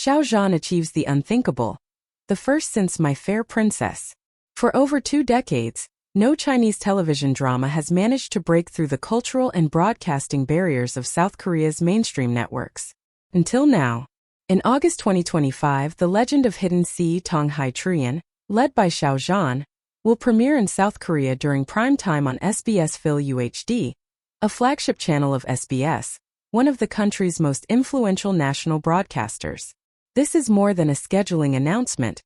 Xiao Zhan achieves the unthinkable, the first since My Fair Princess. For over 2 decades, no Chinese television drama has managed to break through the cultural and broadcasting barriers of South Korea's mainstream networks. Until now. In August 2025, The Legend of Hidden Sea Tang Hai, led by Xiao Zhan, will premiere in South Korea during prime time on SBS FIL UHD, a flagship channel of SBS, one of the country's most influential national broadcasters. This is more than a scheduling announcement.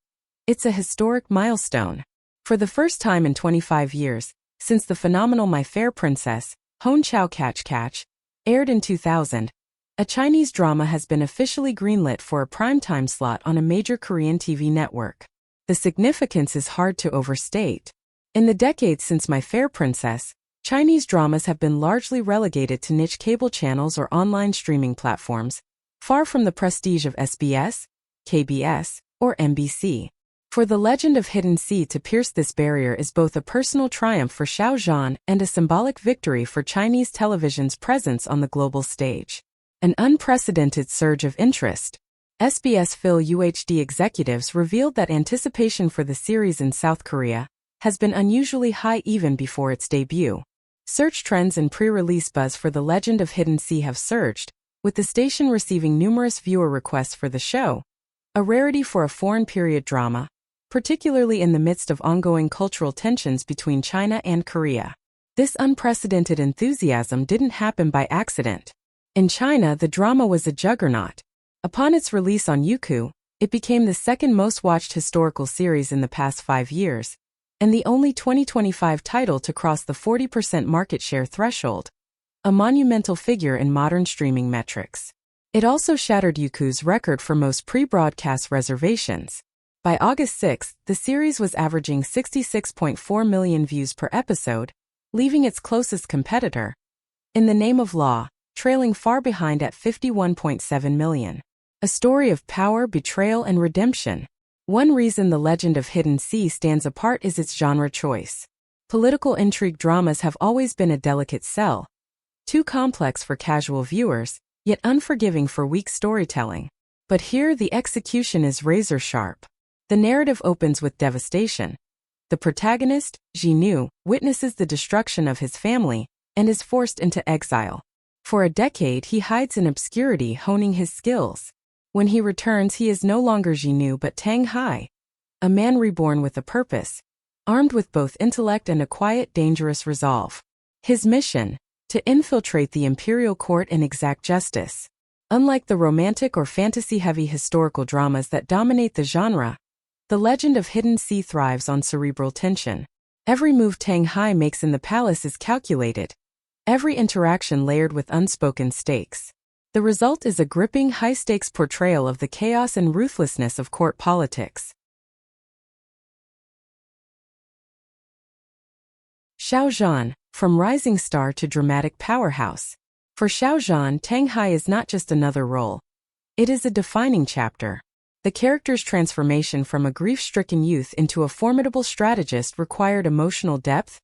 It's a historic milestone. For the first time in 25 years, since the phenomenal My Fair Princess, Hon Chao Catch Catch, aired in 2000, a Chinese drama has been officially greenlit for a primetime slot on a major Korean TV network. The significance is hard to overstate. In the decades since My Fair Princess, Chinese dramas have been largely relegated to niche cable channels or online streaming platforms, far from the prestige of SBS, KBS, or MBC. For The Legend of Hidden Sea to pierce this barrier is both a personal triumph for Xiao Zhan and a symbolic victory for Chinese television's presence on the global stage. An unprecedented surge of interest. SBS FIL UHD executives revealed that anticipation for the series in South Korea has been unusually high even before its debut. Search trends and pre-release buzz for The Legend of Hidden Sea have surged, with the station receiving numerous viewer requests for the show, a rarity for a foreign period drama, particularly in the midst of ongoing cultural tensions between China and Korea. This unprecedented enthusiasm didn't happen by accident. In China, the drama was a juggernaut. Upon its release on Youku, it became the second most watched historical series in the past 5 years, and the only 2025 title to cross the 40% market share threshold, a monumental figure in modern streaming metrics. It also shattered Youku's record for most pre-broadcast reservations. By August 6, the series was averaging 66.4 million views per episode, leaving its closest competitor, In the Name of Law, trailing far behind at 51.7 million. A story of power, betrayal, and redemption. One reason The Legend of Hidden Sea stands apart is its genre choice. Political intrigue dramas have always been a delicate sell, too complex for casual viewers, yet unforgiving for weak storytelling. But here the execution is razor-sharp. The narrative opens with devastation. The protagonist, Jinnu, witnesses the destruction of his family and is forced into exile. For a decade he hides in obscurity, honing his skills. When he returns, he is no longer Jinnu but Tang Hai, a man reborn with a purpose, armed with both intellect and a quiet, dangerous resolve. His mission: to infiltrate the imperial court and exact justice. Unlike the romantic or fantasy-heavy historical dramas that dominate the genre, The Legend of Hidden Sea thrives on cerebral tension. Every move Tang Hai makes in the palace is calculated, every interaction layered with unspoken stakes. The result is a gripping, high-stakes portrayal of the chaos and ruthlessness of court politics. Xiao Zhan, from rising star to dramatic powerhouse. For Xiao Zhan, Tang Hai is not just another role. It is a defining chapter. The character's transformation from a grief-stricken youth into a formidable strategist required emotional depth,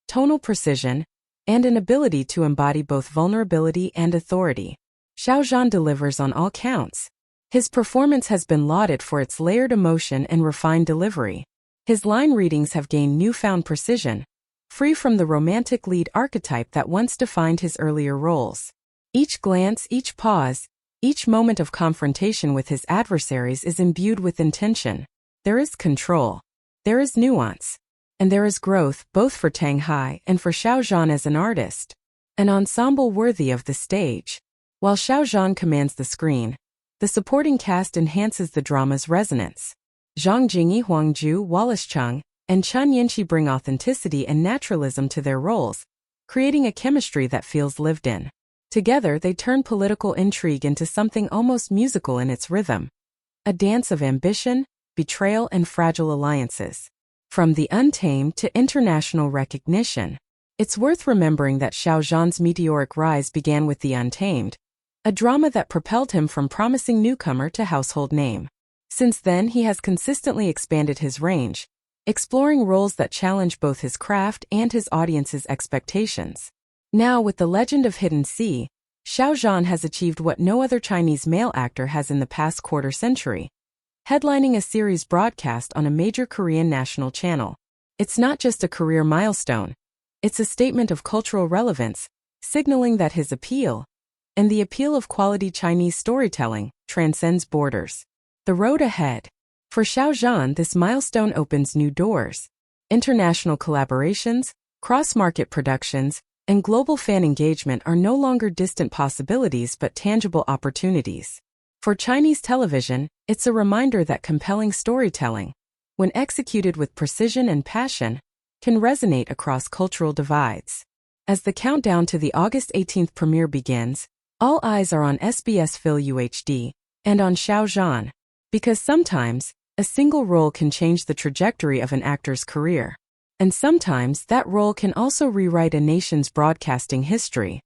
tonal precision, and an ability to embody both vulnerability and authority. Xiao Zhan delivers on all counts. His performance has been lauded for its layered emotion and refined delivery. His line readings have gained newfound precision, free from the romantic lead archetype that once defined his earlier roles. Each glance, each pause, each moment of confrontation with his adversaries is imbued with intention. There is control. There is nuance. And there is growth, both for Tang Hai and for Xiao Zhan as an artist. An ensemble worthy of the stage. While Xiao Zhan commands the screen, the supporting cast enhances the drama's resonance. Zhang Jingyi, Huang Ju, Wallace Chung, and Chun Yinxi bring authenticity and naturalism to their roles, creating a chemistry that feels lived in. Together they turn political intrigue into something almost musical in its rhythm. A dance of ambition, betrayal, and fragile alliances. From the untamed to international recognition. It's worth remembering that Xiao Zhan's meteoric rise began with The Untamed, a drama that propelled him from promising newcomer to household name. Since then he has consistently expanded his range, exploring roles that challenge both his craft and his audience's expectations. Now with The Legend of Hidden Sea, Xiao Zhan has achieved what no other Chinese male actor has in the past quarter century, headlining a series broadcast on a major Korean national channel. It's not just a career milestone, it's a statement of cultural relevance, signaling that his appeal, and the appeal of quality Chinese storytelling, transcends borders. The road ahead. For Xiao Zhan, this milestone opens new doors. International collaborations, cross-market productions, and global fan engagement are no longer distant possibilities but tangible opportunities. For Chinese television, it's a reminder that compelling storytelling, when executed with precision and passion, can resonate across cultural divides. As the countdown to the August 18th premiere begins, all eyes are on SBS FIL UHD and on Xiao Zhan, because sometimes, a single role can change the trajectory of an actor's career. And sometimes that role can also rewrite a nation's broadcasting history.